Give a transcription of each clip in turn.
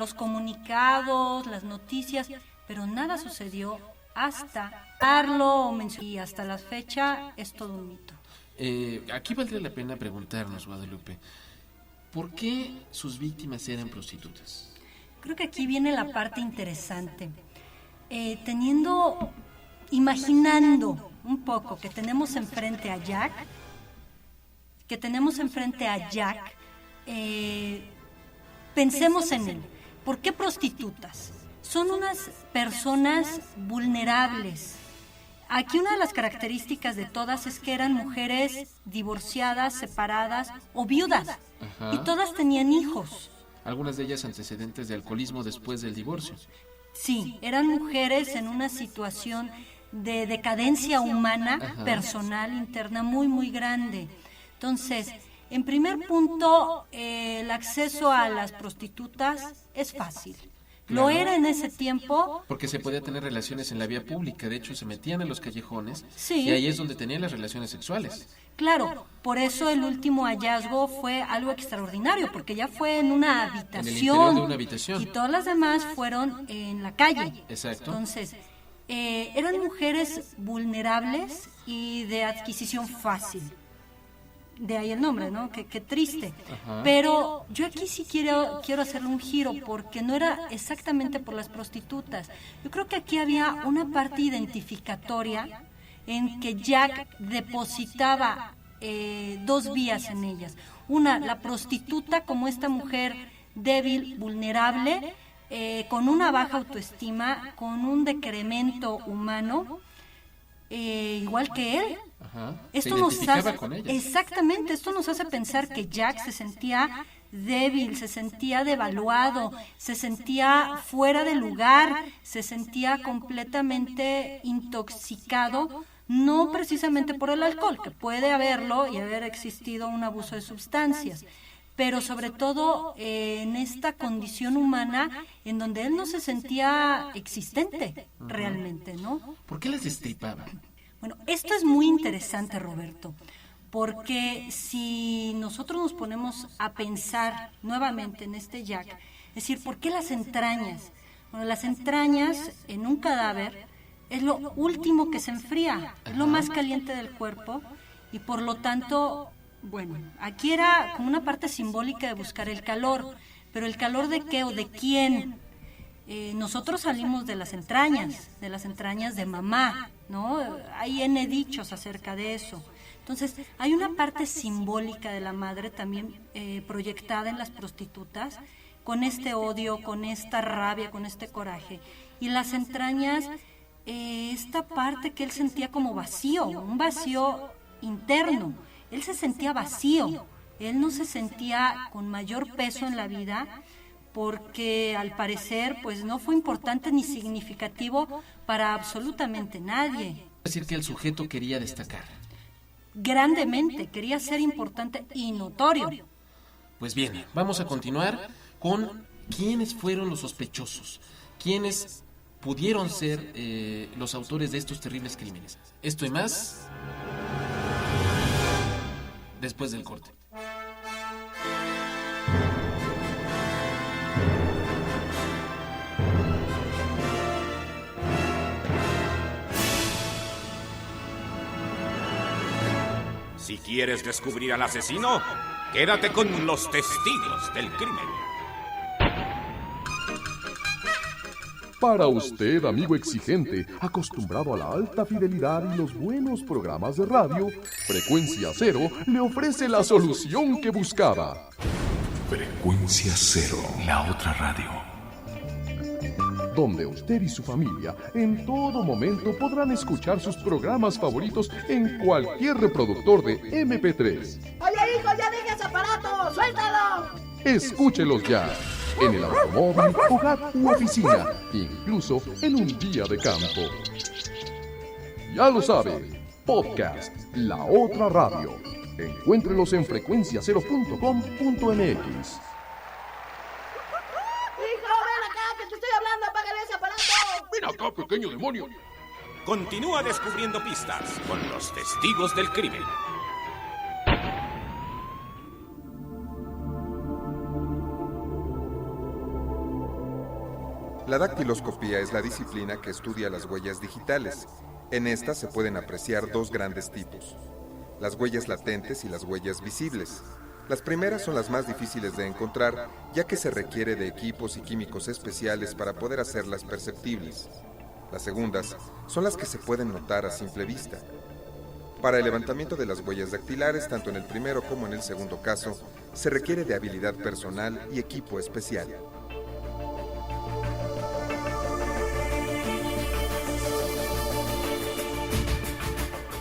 los comunicados, las noticias, pero nada sucedió hasta darlo y hasta la fecha es todo un mito. Aquí valdría la pena preguntarnos, Guadalupe, ¿por qué sus víctimas eran prostitutas? Creo que aquí viene la parte interesante. Imaginando un poco que tenemos enfrente a Jack, pensemos en él. ¿Por qué prostitutas? Son unas personas vulnerables. Aquí una de las características de todas es que eran mujeres divorciadas, separadas o viudas. Ajá. Y todas tenían hijos. Algunas de ellas antecedentes de alcoholismo después del divorcio. Sí, eran mujeres en una situación de decadencia humana, ajá, personal, interna, muy, muy grande. Entonces, en primer punto, el acceso a las prostitutas es fácil. Claro. Lo era en ese tiempo. Porque se podía tener relaciones en la vía pública. De hecho, se metían en los callejones. Sí. Y ahí es donde tenían las relaciones sexuales. Claro, por eso el último hallazgo fue algo extraordinario, porque ya fue en una habitación. En el interior de una habitación. Y todas las demás fueron en la calle. Exacto. Entonces, eran mujeres vulnerables y de adquisición fácil. De ahí el nombre, ¿no? Qué triste. Ajá. Pero yo aquí sí quiero hacerle un giro, porque no era exactamente por las prostitutas. Yo creo que aquí había una parte identificatoria en que Jack depositaba dos vías en ellas. Una, la prostituta como esta mujer débil, vulnerable, con una baja autoestima, con un decremento humano, igual que él. Ajá. Esto nos hace, con ella. Exactamente, esto nos hace pensar que Jack se sentía débil, se sentía devaluado, se sentía fuera de lugar, se sentía completamente intoxicado, no precisamente por el alcohol, que puede haberlo y haber existido un abuso de sustancias, pero sobre todo en esta condición humana en donde él no se sentía existente realmente, ¿no? ¿Por qué las destripaba? Bueno, esto es muy interesante, Roberto, porque si nosotros nos ponemos a pensar nuevamente en este Jack, es decir, ¿por qué las entrañas? Bueno, las entrañas en un cadáver es lo último que se enfría, es lo más caliente del cuerpo y por lo tanto, bueno, aquí era como una parte simbólica de buscar el calor, pero ¿el calor de qué o de quién? Nosotros salimos de las entrañas de mamá, ¿no? Hay N dichos acerca de eso. Entonces, hay una parte simbólica de la madre también proyectada en las prostitutas, con este odio, con esta rabia, con este coraje. Y las entrañas, esta parte que él sentía como vacío, un vacío interno. Él se sentía vacío, él no se sentía con mayor peso en la vida, porque al parecer pues no fue importante ni significativo para absolutamente nadie. Es decir, que el sujeto quería destacar. Grandemente, quería ser importante y notorio. Pues bien, vamos a continuar con quiénes fueron los sospechosos, quiénes pudieron ser los autores de estos terribles crímenes. Esto y más después del corte. Si quieres descubrir al asesino, quédate con los testigos del crimen. Para usted, amigo exigente, acostumbrado a la alta fidelidad y los buenos programas de radio, Frecuencia Cero le ofrece la solución que buscaba. Frecuencia Cero, la otra radio. Donde usted y su familia en todo momento podrán escuchar sus programas favoritos en cualquier reproductor de MP3. ¡Oye, hijo, ya deja ese aparato! ¡Suéltalo! Escúchelos ya, en el automóvil, hogar u oficina, incluso en un día de campo. Ya lo sabe, podcast La Otra Radio. Encuéntrelos en frecuenciacero.com.mx. ¡Ven acá, pequeño demonio! Continúa descubriendo pistas con los testigos del crimen. La dactiloscopía es la disciplina que estudia las huellas digitales. En esta se pueden apreciar dos grandes tipos: las huellas latentes y las huellas visibles. Las primeras son las más difíciles de encontrar, ya que se requiere de equipos y químicos especiales para poder hacerlas perceptibles. Las segundas son las que se pueden notar a simple vista. Para el levantamiento de las huellas dactilares, tanto en el primero como en el segundo caso, se requiere de habilidad personal y equipo especial.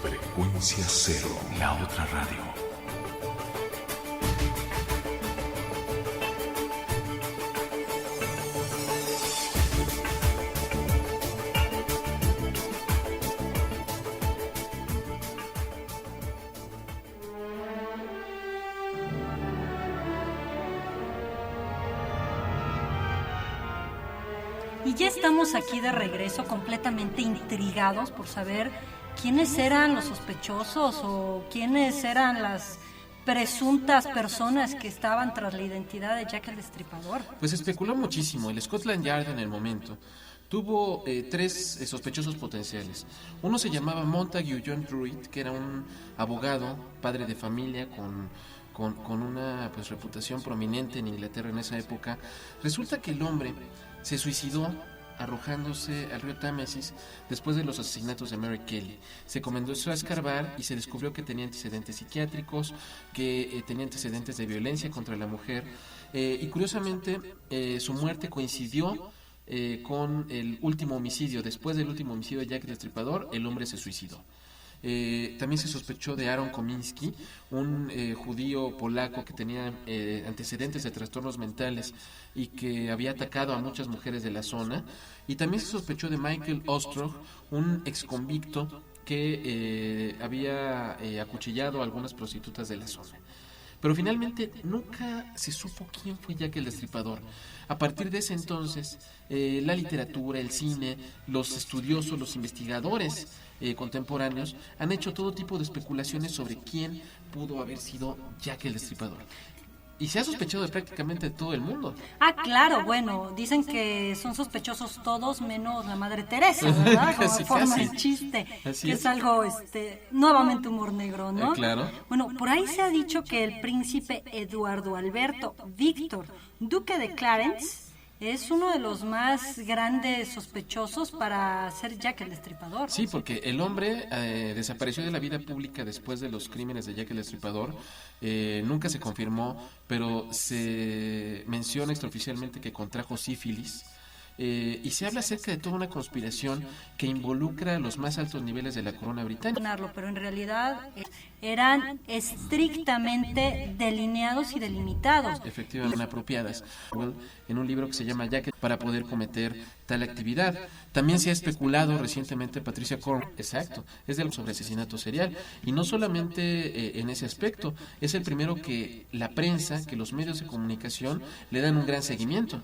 Frecuencia Cero, la otra radio. Y ya estamos aquí de regreso, completamente intrigados por saber quiénes eran los sospechosos o quiénes eran las presuntas personas que estaban tras la identidad de Jack el Destripador. Pues especuló muchísimo. El Scotland Yard en el momento tuvo tres sospechosos potenciales. Uno se llamaba Montague John Druitt, que era un abogado, padre de familia con una reputación prominente en Inglaterra en esa época. Resulta que el hombre se suicidó arrojándose al río Támesis después de los asesinatos de Mary Kelly. Se comenzó a escarbar y se descubrió que tenía antecedentes psiquiátricos, que tenía antecedentes de violencia contra la mujer, y curiosamente su muerte coincidió con el último homicidio. Después del último homicidio de Jack el Destripador, el hombre se suicidó. También se sospechó de Aaron Kominski, un judío polaco que tenía antecedentes de trastornos mentales y que había atacado a muchas mujeres de la zona. Y también se sospechó de Michael Ostroff, un exconvicto que había acuchillado a algunas prostitutas de la zona. Pero finalmente nunca se supo quién fue Jack el Destripador. A partir de ese entonces, la literatura, el cine, los estudiosos, los investigadores contemporáneos han hecho todo tipo de especulaciones sobre quién pudo haber sido Jack el Destripador. Y se ha sospechado de prácticamente todo el mundo. Ah, claro, bueno, dicen que son sospechosos todos menos la Madre Teresa, ¿verdad? Como Casi, forma casi. de chiste, Así que es. es algo, nuevamente humor negro, ¿no? Claro. Bueno, por ahí se ha dicho que el príncipe Eduardo Alberto Víctor, duque de Clarence, es uno de los más grandes sospechosos para ser Jack el Destripador. Sí, porque el hombre desapareció de la vida pública después de los crímenes de Jack el Destripador. Nunca se confirmó, pero se menciona extraoficialmente que contrajo sífilis. Y se habla acerca de toda una conspiración que involucra a los más altos niveles de la corona británica. Pero en realidad eran estrictamente delineados y delimitados. Efectivamente, apropiadas en un libro que se llama Jack para poder cometer tal actividad. También se ha especulado recientemente, Patricia Cornwell, exacto, es del sobre asesinato serial, y no solamente en ese aspecto, es el primero que la prensa, que los medios de comunicación le dan un gran seguimiento.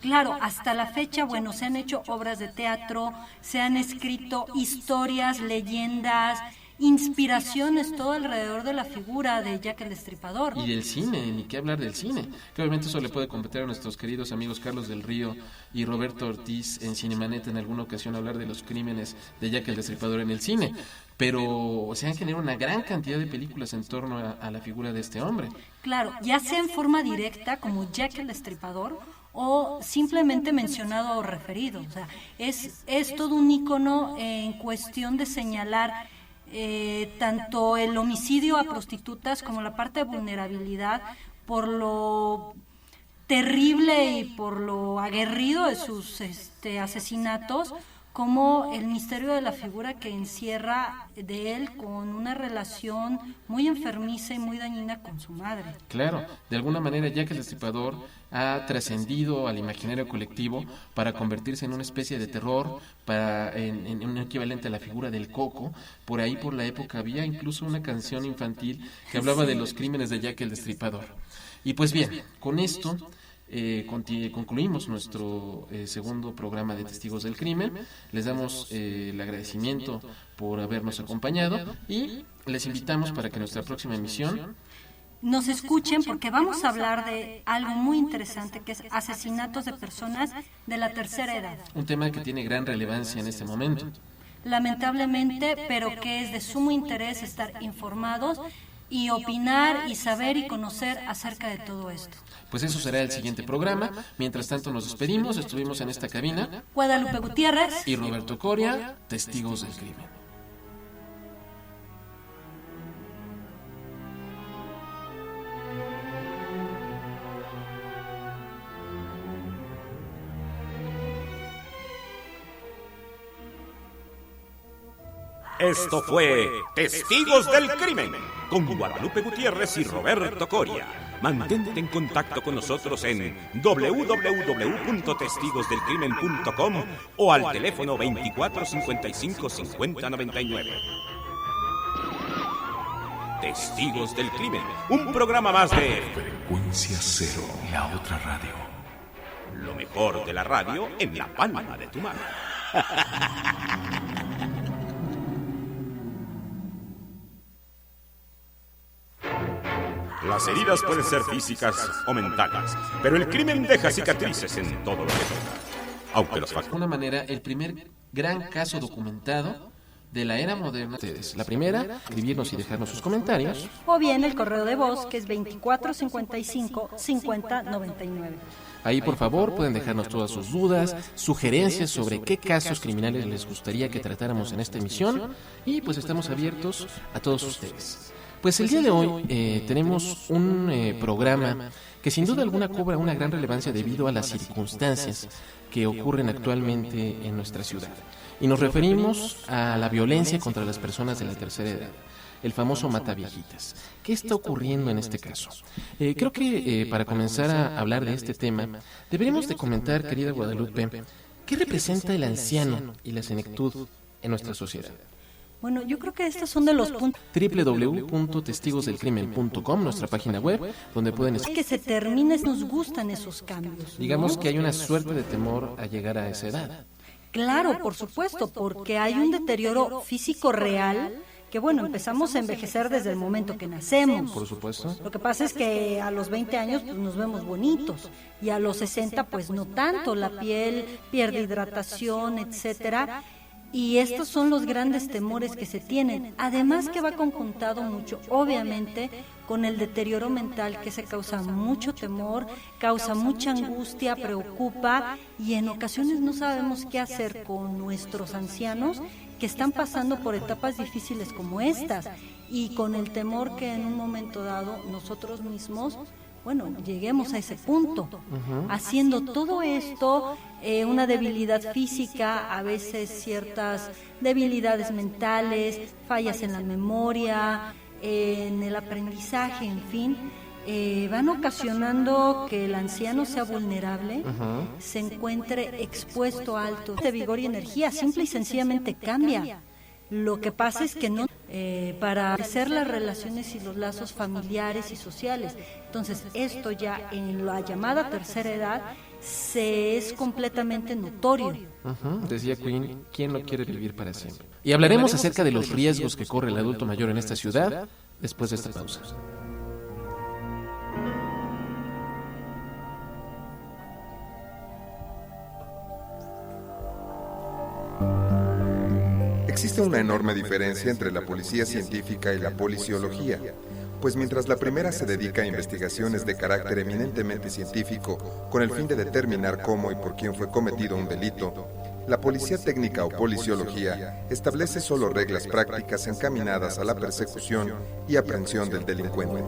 Claro, hasta la fecha, bueno, se han hecho obras de teatro, se han escrito historias, leyendas, inspiraciones, todo alrededor de la figura de Jack el Destripador. Y del cine, ni qué hablar del cine, que obviamente eso le puede competir a nuestros queridos amigos Carlos del Río y Roberto Ortiz en Cinemanet en alguna ocasión hablar de los crímenes de Jack el Destripador en el cine, pero se han generado una gran cantidad de películas en torno a la figura de este hombre. Claro, ya sea en forma directa como Jack el Destripador o simplemente mencionado o referido. O sea, es todo un ícono en cuestión de señalar tanto el homicidio a prostitutas como la parte de vulnerabilidad por lo terrible y por lo aguerrido de sus asesinatos, como el misterio de la figura que encierra de él con una relación muy enfermiza y muy dañina con su madre. Claro, de alguna manera Jack el Destripador ha trascendido al imaginario colectivo para convertirse en una especie de terror, en un equivalente a la figura del Coco. Por ahí, por la época, había incluso una canción infantil que hablaba de los crímenes de Jack el Destripador. Y pues bien, con esto concluimos nuestro segundo programa de Testigos del Crimen. Les damos el agradecimiento por habernos acompañado y les invitamos para que nuestra próxima emisión nos escuchen porque vamos a hablar de algo muy interesante que es asesinatos de personas de la tercera edad. Un tema que tiene gran relevancia en este momento. Lamentablemente, pero que es de sumo interés estar informados y opinar y saber y conocer acerca de todo esto. Pues eso será el siguiente programa. Mientras tanto nos despedimos. Estuvimos en esta cabina Guadalupe Gutiérrez y Roberto Coria, testigos del crimen. Esto fue Testigos del Crimen con Guadalupe Gutiérrez y Roberto Coria. Mantente en contacto con nosotros en www.testigosdelcrimen.com o al teléfono 24 55 50 99. Testigos del Crimen, un programa más de Frecuencia Cero, la otra radio. lo mejor de la radio en la palma de tu mano. Las heridas pueden ser físicas o mentales, pero el crimen deja cicatrices en todo lo que toca. Aunque los De alguna manera, el primer gran caso documentado de la era moderna. Ustedes. La primera, escribirnos y dejarnos sus comentarios. o bien el correo de voz que es 2455-5099. Ahí, por favor, pueden dejarnos todas sus dudas, sugerencias sobre qué casos criminales les gustaría que tratáramos en esta emisión. Y pues estamos abiertos a todos ustedes. Pues el día de hoy tenemos un programa que sin duda alguna cobra una gran relevancia debido a las circunstancias que ocurren actualmente en nuestra ciudad. Y nos referimos a la violencia contra las personas de la tercera edad, el famoso mataviejitas. ¿Qué está ocurriendo en este caso? Creo que para comenzar a hablar de este tema, deberíamos de comentar, querida Guadalupe, ¿qué representa el anciano y la senectud en nuestra sociedad? Bueno, yo creo que estos son de los puntos www.testigosdelcrimen.com, nuestra página web, donde pueden que se terminen, nos gustan esos cambios. digamos que hay una suerte de temor a llegar a esa edad. Claro, por supuesto, porque hay un deterioro físico real que, bueno, empezamos a envejecer desde el momento que nacemos. Por supuesto. Lo que pasa es que a los 20 años pues, nos vemos bonitos y a los 60 pues no tanto, la piel pierde hidratación, etcétera. Y estos son los grandes temores que se tienen. Además que va conjuntado mucho, obviamente, con el deterioro mental que se causa mucho temor, causa mucha angustia, preocupa y en ocasiones no sabemos qué hacer con nuestros ancianos que están pasando por etapas difíciles como estas y con el temor que en un momento dado nosotros mismos, bueno, lleguemos a ese punto. Haciendo todo esto, una debilidad física, a veces ciertas debilidades mentales, fallas en la memoria, en el aprendizaje, en fin, van ocasionando que el anciano sea vulnerable, se encuentre expuesto a alto de vigor y energía, simple y sencillamente cambia. Lo que pasa es que no para hacer las relaciones y los lazos familiares y sociales. Entonces, esto ya en la llamada tercera edad se es completamente notorio. Decía Queen, ¿quién no quiere vivir para siempre? Y hablaremos acerca de los riesgos que corre el adulto mayor en esta ciudad después de esta pausa. Existe una enorme diferencia entre la policía científica y la policiología, pues mientras la primera se dedica a investigaciones de carácter eminentemente científico con el fin de determinar cómo y por quién fue cometido un delito, la policía técnica o policiología establece solo reglas prácticas encaminadas a la persecución y aprehensión del delincuente.